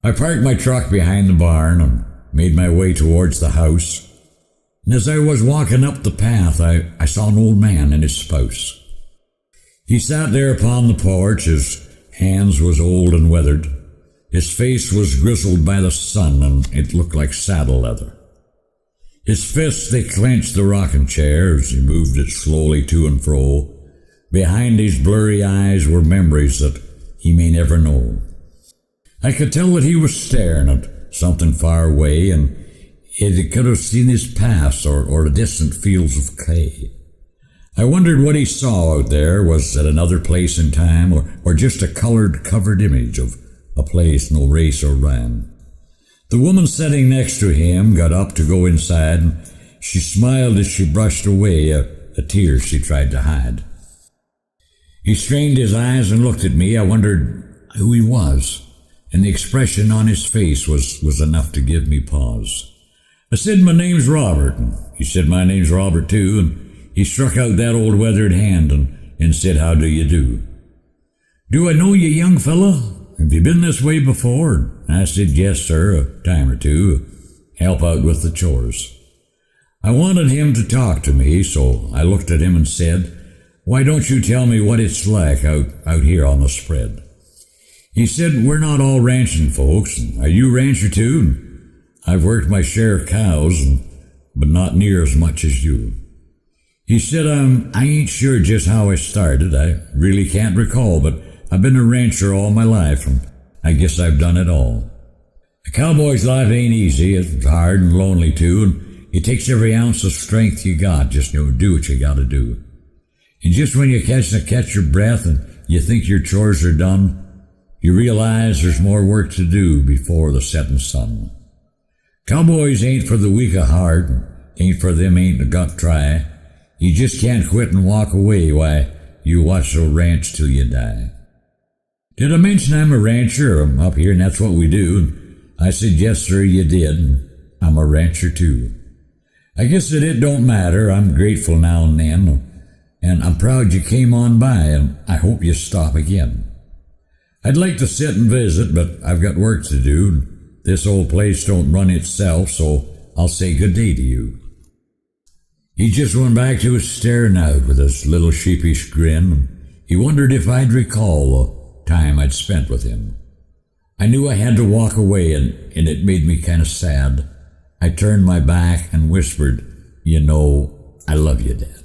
I parked my truck behind the barn and made my way towards the house. And as I was walking up the path, I saw an old man and his spouse. He sat there upon the porch. His hands was old and weathered. His face was grizzled by the sun, and it looked like saddle leather. His fists, they clenched the rocking chair as he moved it slowly to and fro. Behind his blurry eyes were memories that he may never know. I could tell that he was staring at something far away, and it could have seen his past or the distant fields of clay. I wondered what he saw out there. Was it another place in time, or just a covered image of a place no race or rhyme? The woman sitting next to him got up to go inside, and she smiled as she brushed away a tear she tried to hide. He strained his eyes and looked at me. I wondered who he was, and the expression on his face was enough to give me pause. I said, "My name's Robert," and he said, "My name's Robert too," and he struck out that old weathered hand and said, "How do you do?" "Do I know you, young fella? Have you been this way before?" I said, "Yes, sir, a time or two. Help out with the chores." I wanted him to talk to me, so I looked at him and said, "Why don't you tell me what it's like out here on the spread?" He said, "We're not all ranching folks. Are you rancher too? I've worked my share of cows, but not near as much as you." He said, I ain't sure just how I started. I really can't recall, but I've been a rancher all my life, and I guess I've done it all. A cowboy's life ain't easy. It's hard and lonely too, and it takes every ounce of strength you got. Just do what you gotta do. And just when you catch your breath and you think your chores are done, you realize there's more work to do before the setting sun. Cowboys ain't for the weak of heart, and ain't for them ain't got try. You just can't quit and walk away. Why, you watch the ranch till you die. Did I mention I'm a rancher? I'm up here and that's what we do. And I said, "Yes, sir, you did. And I'm a rancher too." I guess that it don't matter. I'm grateful now and then. And I'm proud you came on by, and I hope you stop again. I'd like to sit and visit, but I've got work to do. This old place don't run itself, so I'll say good day to you. He just went back to his staring out with his little sheepish grin. He wondered if I'd recall the time I'd spent with him. I knew I had to walk away, and it made me kind of sad. I turned my back and whispered, "You know, I love you, Dad."